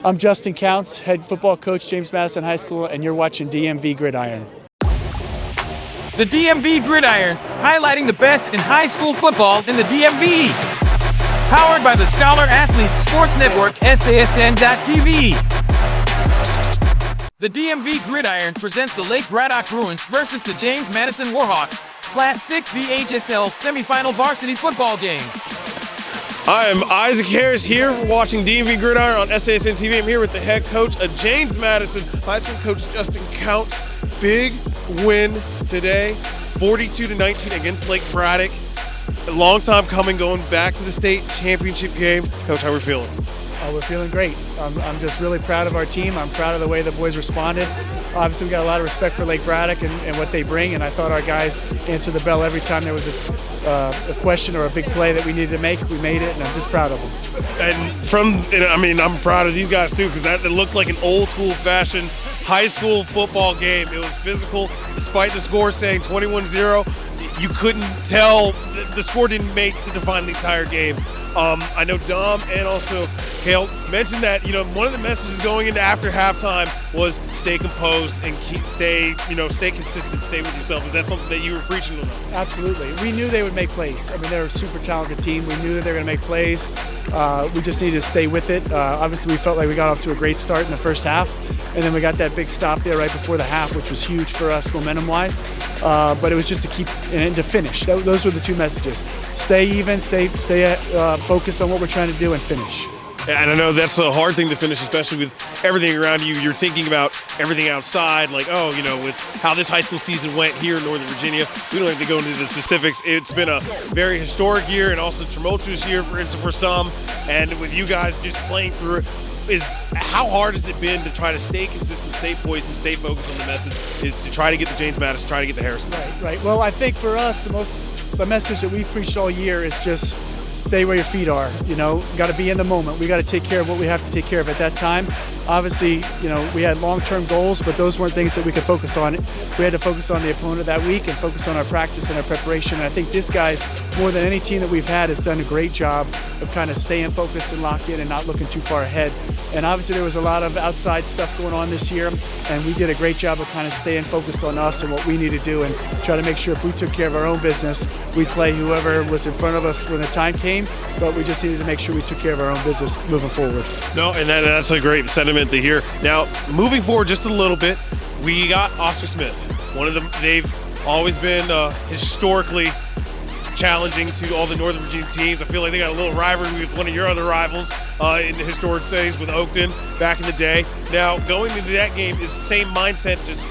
I'm Justin Counts, head football coach, James Madison High School, and you're watching DMV Gridiron. The DMV Gridiron, highlighting the best in high school football in the DMV. Powered by the Scholar Athletes Sports Network, SASN.TV. The DMV Gridiron presents the Lake Braddock Bruins versus the James Madison Warhawks, Class 6 VHSL Semifinal Varsity Football Game. I am Isaac Harris here watching DMV Gridiron on SASN TV. I'm here with the head coach of James Madison High School, Coach Justin Counts. Big win today, 42-19 against Lake Braddock. A long time coming, going back to the state championship game. Coach, how are we feeling? We're feeling great. I'm just really proud of our team. I'm proud of the way the boys responded. Obviously, we got a lot of respect for Lake Braddock and what they bring, and I thought our guys answered the bell every time there was a question or a big play that we needed to make. We made it, and I'm just proud of them. And I'm proud of these guys too, because that looked like an old school fashion high school football game. It was physical, despite the score saying 21-0. You couldn't tell, the score didn't define the entire game. I know Dom and also Kale mentioned that, one of the messages going into after halftime was stay composed and stay consistent, stay with yourself. Is that something that you were preaching to them? Absolutely. We knew they would make plays. They're a super talented team. We knew that they were going to make plays. We just needed to stay with it. Obviously, we felt like we got off to a great start in the first half, and then we got that big stop there right before the half, which was huge for us momentum-wise. But it was just to keep and to finish. Those were the two messages. Stay even, stay focused on what we're trying to do, and finish. And I know that's a hard thing to finish, especially with everything around you. You're thinking about everything outside, like, with how this high school season went here in Northern Virginia. We don't have to go into the specifics. It's been a very historic year and also tumultuous year for some. And with you guys just playing through it, how hard has it been to try to stay consistent, stay poised, and stay focused on the message, is to try to get the James Madison, try to get the Harrison. Right. Well, I think for us, the message that we've preached all year is just stay where your feet are. Got to be in the moment. We got to take care of what we have to take care of at that time. Obviously, we had long-term goals, but those weren't things that we could focus on. We had to focus on the opponent that week and focus on our practice and our preparation. And I think this guys, more than any team that we've had, has done a great job of kind of staying focused and locked in and not looking too far ahead. And obviously there was a lot of outside stuff going on this year, and we did a great job of kind of staying focused on us and what we need to do and try to make sure if we took care of our own business, we'd play whoever was in front of us when the time came, but we just needed to make sure we took care of our own business moving forward. No, and that's a great sentiment to hear. Now, moving forward just a little bit, we got Oscar Smith. One of them, they've always been historically challenging to all the Northern Virginia teams. I feel like they got a little rivalry with one of your other rivals in the historic days with Oakton back in the day. Now, going into that game is the same mindset, just,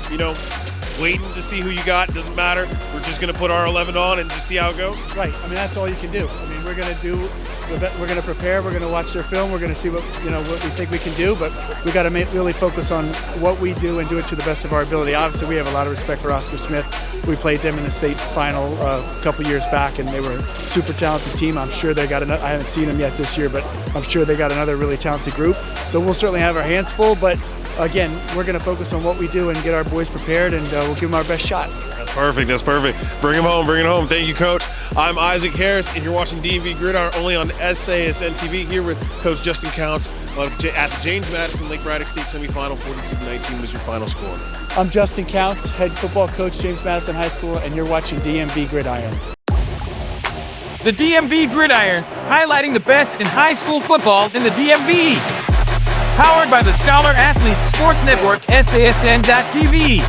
waiting to see who you got. Doesn't matter. We're just going to put our 11 on and just see how it goes. Right. That's all you can do. We're going to prepare. We're going to watch their film. We're going to see what we think we can do. But we got to really focus on what we do and do it to the best of our ability. Obviously, we have a lot of respect for Oscar Smith. We played them in the state final a couple years back, and they were a super talented team. I'm sure they got another. I haven't seen them yet this year, but I'm sure they got another really talented group. So we'll certainly have our hands full. But again, we're going to focus on what we do and get our boys prepared, and we'll give them our best shot. That's perfect. That's perfect. Bring them home. Bring it home. Thank you, Coach. I'm Isaac Harris, and you're watching DMV Gridiron only on SASN TV here with Coach Justin Counts at the James Madison Lake Braddock State Semifinal. 42-19 was your final score. I'm Justin Counts, head football coach, James Madison High School, and you're watching DMV Gridiron. The DMV Gridiron, highlighting the best in high school football in the DMV. Powered by the Scholar Athletes Sports Network, SASN.TV.